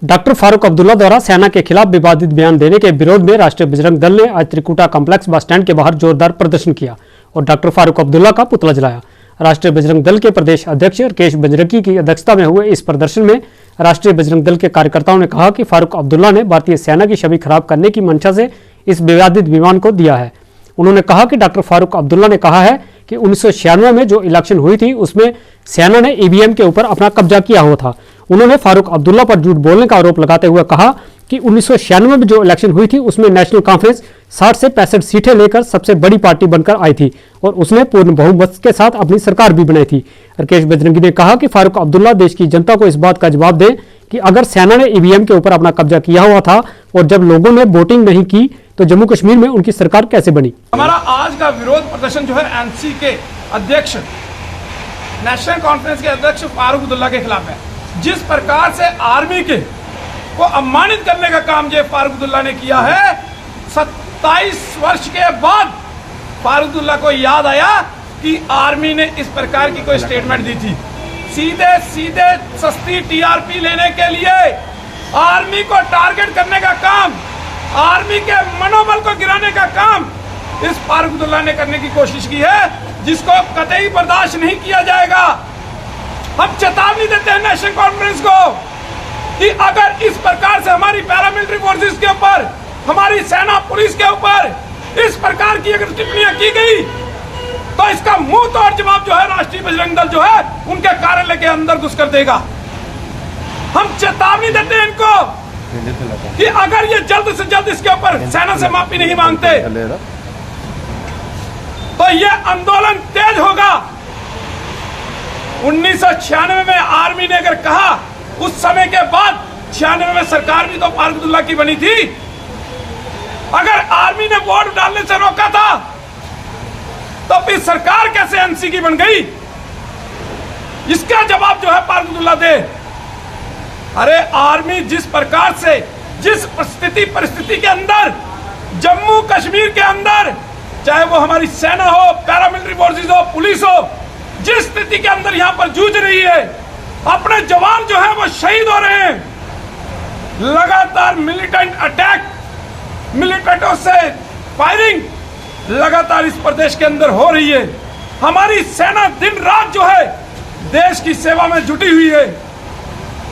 Doctor Farooq Abdullah द्वारा सेना के खिलाफ विवादित बयान देने के विरोध में राष्ट्रीय बजरंग दल ने आज त्रिकुटा कॉम्प्लेक्स बस स्टैंड के बाहर जोरदार प्रदर्शन किया और डॉक्टर फारूक अब्दुल्ला का पुतला जलाया। राष्ट्रीय बजरंग दल के प्रदेश अध्यक्ष राकेश बजरंगी की अध्यक्षता में हुए इस प्रदर्शन में राष्ट्रीय बजरंग दल के कार्यकर्ताओं ने कहा कि फारूक अब्दुल्ला ने भारतीय सेना की छवि खराब करने की मंशा से इस विवादित विमान को दिया है। उन्होंने कहा कि डॉक्टर फारूक अब्दुल्ला ने कहा है कि 1996 में जो इलेक्शन हुई थी उसमें सेना ने ईवीएम के ऊपर अपना कब्जा किया हुआ था। उन्होंने फारूक अब्दुल्ला पर झूठ बोलने का आरोप लगाते हुए कहा कि 1996 में जो इलेक्शन हुई थी उसमें नेशनल कॉन्फ्रेंस 60 से 65 सीटें लेकर सबसे बड़ी पार्टी बनकर आई थी और उसने पूर्ण बहुमत के साथ अपनी सरकार भी बनाई थी। राकेश बजरंगी ने कहा कि फारूक अब्दुल्ला देश की जनता को इस बात का जवाब दे कि अगर सेना ने ईवीएम के ऊपर अपना कब्जा किया हुआ था और जब लोगों ने वोटिंग नहीं की तो जम्मू कश्मीर में उनकी सरकार कैसे बनी। हमारा आज का विरोध प्रदर्शन जो है एनसी के अध्यक्ष नेशनल कॉन्फ्रेंस के अध्यक्ष फारूक अब्दुल्ला के खिलाफ है। जिस प्रकार से आर्मी के को अपमानित करने का काम जो फारूक अब्दुल्ला ने किया है, 27 वर्ष के बाद फारूक अब्दुल्ला को याद आया कि आर्मी ने इस प्रकार की कोई स्टेटमेंट दी थी। सीधे सीधे सस्ती टीआरपी लेने के लिए आर्मी को टारगेट करने का काम, आर्मी के मनोबल को गिराने का काम इस फारूक अब्दुल्ला ने करने की कोशिश की है, जिसको कतई बर्दाश्त नहीं किया जाएगा। हम चेतावनी देते हैं नेशनल कॉन्फ्रेंस को कि अगर इस प्रकार से हमारी पैरामिलिट्री फोर्सेस के ऊपर, हमारी सेना पुलिस के ऊपर इस प्रकार की अगर टिप्पणियां की गई तो इसका मुंह तोड़ जवाब जो है राष्ट्रीय बजरंग दल जो है उनके कार्यालय के अंदर घुस कर देगा। हम चेतावनी देते हैं इनको कि अगर ये जल्द से जल्द इसके ऊपर सेना से माफी नहीं मांगते तो ये आंदोलन तेज होगा। 1996 में आर्मी ने अगर कहा, उस समय के बाद 96 में सरकार भी तो फारूक अब्दुल्ला की बनी थी। अगर आर्मी ने वोट डालने से रोका था तो फिर सरकार कैसे एनसी की बन गई? इसका जवाब जो है फारूक अब्दुल्ला दे। अरे आर्मी जिस प्रकार से, जिस परिस्थिति के अंदर जम्मू कश्मीर के अंदर, चाहे वो हमारी सेना हो, पैरामिलिट्री फोर्सेस हो, पुलिस हो, जिस स्थिति के अंदर यहां पर जूझ रही है, अपने जवान जो है वो शहीद हो रहे हैं। लगातार मिलिटेंट अटैक, मिलिटेंटों से फायरिंग लगातार इस प्रदेश के अंदर हो रही है। हमारी सेना दिन रात जो है देश की सेवा में जुटी हुई है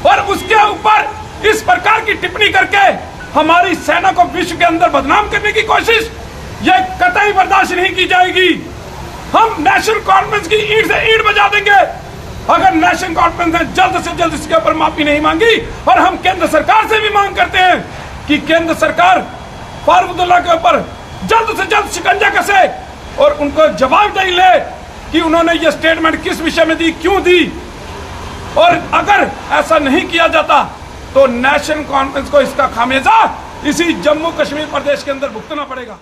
और उसके ऊपर इस प्रकार की टिप्पणी करके हमारी सेना को विश्व के अंदर बदनाम करने की कोशिश, यह कतई बर्दाश्त नहीं की जाएगी। हम नेशनल कॉन्फ्रेंस की ईंट से ईंट बजा देंगे अगर नेशनल कॉन्फ्रेंस ने जल्द से जल्द इसके ऊपर माफी नहीं मांगी। और हम केंद्र सरकार से भी मांग करते हैं कि केंद्र सरकार फारूक अब्दुल्ला के ऊपर जल्द से जल्द शिकंजा कसे और उनको जवाबदेही ले कि उन्होंने ये स्टेटमेंट किस विषय में दी, क्यों दी। और अगर ऐसा नहीं किया जाता तो नेशनल कॉन्फ्रेंस को इसका खामियाजा इसी जम्मू कश्मीर प्रदेश के अंदर भुगतना पड़ेगा।